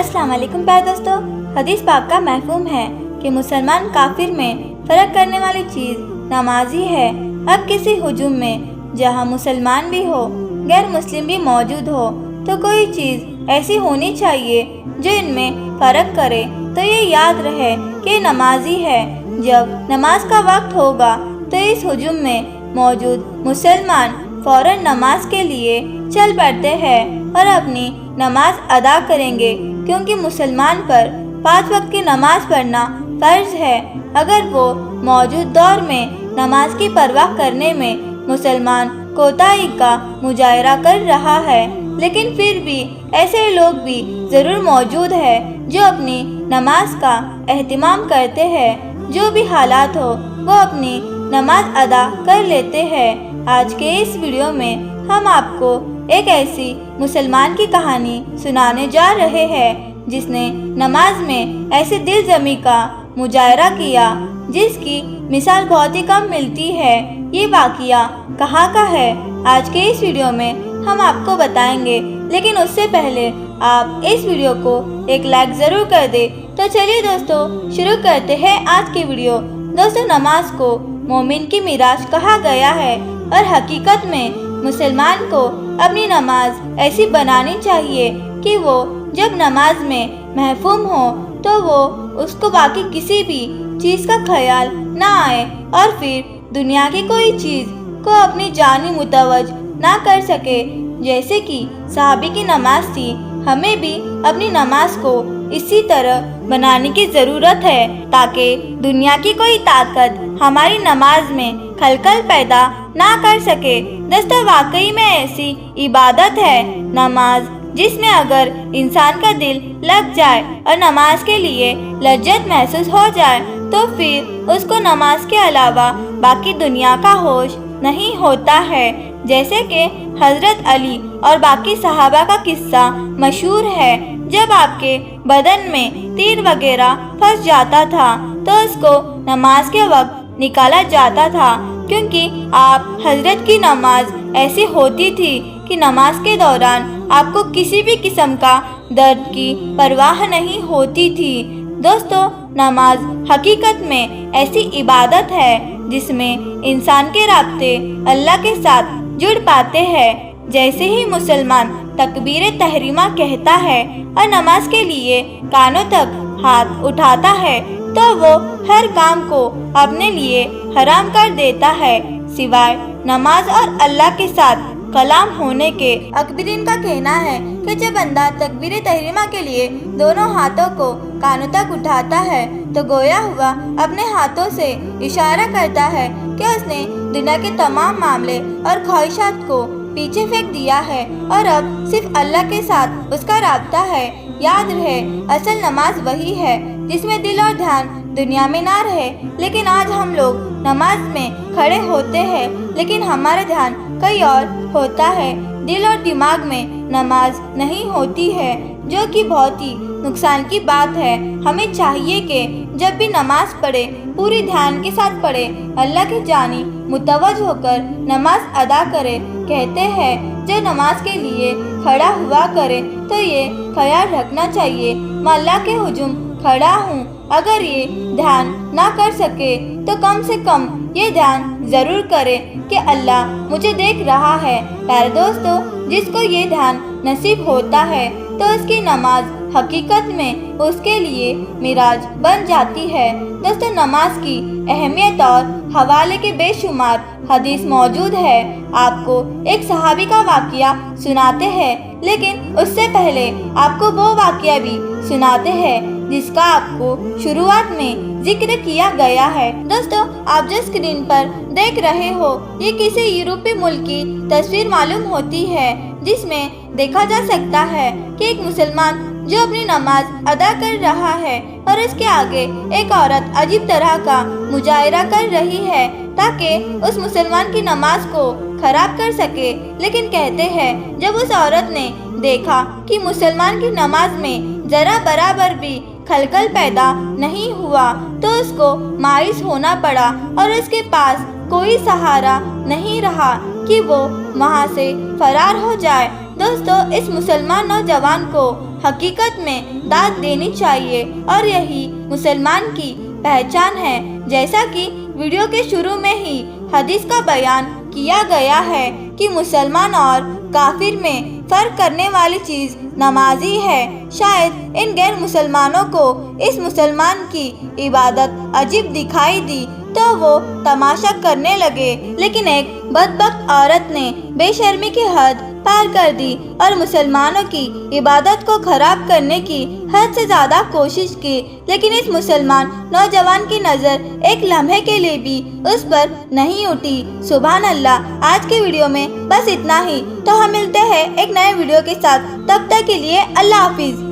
अस्सलाम वालेकुम प्यारे दोस्तों। हदीस पाक का महफूम है कि मुसलमान काफिर में फ़र्क करने वाली चीज़ नमाज ही है। अब किसी हुजूम में जहाँ मुसलमान भी हो गैर मुस्लिम भी मौजूद हो तो कोई चीज़ ऐसी होनी चाहिए जो इनमें फ़र्क करे, तो ये याद रहे कि नमाज ही है। जब नमाज का वक्त होगा तो इस हुजूम में मौजूद मुसलमान फ़ौरन नमाज के लिए चल पड़ते हैं और अपनी नमाज अदा करेंगे, क्योंकि मुसलमान पर 5 वक्त की नमाज पढ़ना फ़र्ज है। अगर वो मौजूद दौर में नमाज की परवाह करने में मुसलमान कोताही का मुजाहरा कर रहा है, लेकिन फिर भी ऐसे लोग भी ज़रूर मौजूद हैं जो अपनी नमाज का एहतिमाम करते हैं। जो भी हालात हो वो अपनी नमाज अदा कर लेते हैं। आज के इस वीडियो में हम आपको एक ऐसी मुसलमान की कहानी सुनाने जा रहे हैं जिसने नमाज में ऐसे दिल जमी का मुजाहरा किया जिसकी मिसाल बहुत ही कम मिलती है। ये वाक़या कहाँ का है, आज के इस वीडियो में हम आपको बताएंगे, लेकिन उससे पहले आप इस वीडियो को एक लाइक ज़रूर कर दे। तो चलिए दोस्तों शुरू करते हैं आज की वीडियो। दोस्तों, नमाज को मोमिन की मिराज कहा गया है और हकीकत में मुसलमान को अपनी नमाज ऐसी बनानी चाहिए कि वो जब नमाज में महफूम हो तो वो उसको बाकी किसी भी चीज़ का ख्याल ना आए और फिर दुनिया की कोई चीज़ को अपनी जानी मुतवज ना कर सके। जैसे कि सहाबी की नमाज थी, हमें भी अपनी नमाज को इसी तरह बनाने की ज़रूरत है ताकि दुनिया की कोई ताकत हमारी नमाज में खलकल पैदा ना कर सके। दोस्तों, वाकई में ऐसी इबादत है नमाज जिसमें अगर इंसान का दिल लग जाए और नमाज के लिए लज्जत महसूस हो जाए तो फिर उसको नमाज के अलावा बाकी दुनिया का होश नहीं होता है। जैसे कि हज़रत अली और बाकी सहाबा का किस्सा मशहूर है। जब आपके बदन में तीर वगैरह फंस जाता था तो उसको नमाज के वक्त निकाला जाता था, क्योंकि आप हजरत की नमाज ऐसी होती थी कि नमाज के दौरान आपको किसी भी किस्म का दर्द की परवाह नहीं होती थी। दोस्तों, नमाज हकीकत में ऐसी इबादत है जिसमें इंसान के राब्ते अल्लाह के साथ जुड़ पाते हैं। जैसे ही मुसलमान तकबीर तहरीमा कहता है और नमाज के लिए कानों तक हाथ उठाता है तो वो हर काम को अपने लिए हराम कर देता है सिवाय नमाज और अल्लाह के साथ कलाम होने के। अकबरीन का कहना है कि जब बंदा तकबीर तहरीमा के लिए दोनों हाथों को कानों तक उठाता है तो गोया हुआ अपने हाथों से इशारा करता है कि उसने दुनिया के तमाम मामले और ख्वाहिशात को पीछे फेंक दिया है और अब सिर्फ अल्लाह के साथ उसका राब्ता है। याद रहे, असल नमाज वही है जिसमें दिल और ध्यान दुनिया में ना रहे। लेकिन आज हम लोग नमाज में खड़े होते हैं लेकिन हमारा ध्यान कहीं और होता है। दिल और दिमाग में नमाज नहीं होती है, जो कि बहुत ही नुकसान की बात है। हमें चाहिए कि जब भी नमाज पढ़े पूरी ध्यान के साथ पढ़े, अल्लाह की जानी मुतवज होकर नमाज अदा करे। कहते हैं जो नमाज के लिए खड़ा हुआ करे तो ये ख्याल रखना चाहिए मैं अल्लाह के हुजूम खड़ा हूँ। अगर ये ध्यान ना कर सके तो कम से कम ये ध्यान ज़रूर करे कि अल्लाह मुझे देख रहा है। प्यारे दोस्तों, जिसको ये ध्यान नसीब होता है तो उसकी नमाज हकीकत में उसके लिए मिराज बन जाती है। दोस्तों, नमाज की अहमियत और हवाले के बेशुमार हदीस मौजूद है। आपको एक सहाबी का वाक़या सुनाते हैं, लेकिन उससे पहले आपको वो वाक़या भी सुनाते हैं जिसका आपको शुरुआत में जिक्र किया गया है। दोस्तों, आप जो स्क्रीन पर देख रहे हो ये किसी यूरोपीय मुल्क की तस्वीर मालूम होती है, जिसमें देखा जा सकता है कि एक मुसलमान जो अपनी नमाज अदा कर रहा है और इसके आगे एक औरत अजीब तरह का मुजाहरा कर रही है ताकि उस मुसलमान की नमाज को खराब कर सके। लेकिन कहते हैं जब उस औरत ने देखा कि मुसलमान की नमाज में जरा बराबर भी खलकल पैदा नहीं हुआ तो उसको मायूस होना पड़ा और उसके पास कोई सहारा नहीं रहा कि वो वहाँ से फरार हो जाए। दोस्तों, इस मुसलमान नौजवान को حقیقت میں داد دینی چاہیے اور یہی مسلمان کی پہچان ہے۔ جیسا کہ ویڈیو کے شروع میں ہی حدیث کا بیان کیا گیا ہے کہ مسلمان اور کافر میں فرق کرنے والی چیز نمازی ہے۔ شاید ان غیر مسلمانوں کو اس مسلمان کی عبادت عجیب دکھائی دی تو وہ تماشا کرنے لگے، لیکن ایک بدبخت عورت نے بے شرمی کی حد پار کر دی اور مسلمانوں کی عبادت کو خراب کرنے کی حد سے زیادہ کوشش کی، لیکن اس مسلمان نوجوان کی نظر ایک لمحے کے لیے بھی اس پر نہیں اٹھی۔ سبحان اللہ۔ آج کی ویڈیو میں بس اتنا ہی، تو ہم ملتے ہیں ایک نئے ویڈیو کے ساتھ، تب تک کے لیے اللہ حافظ۔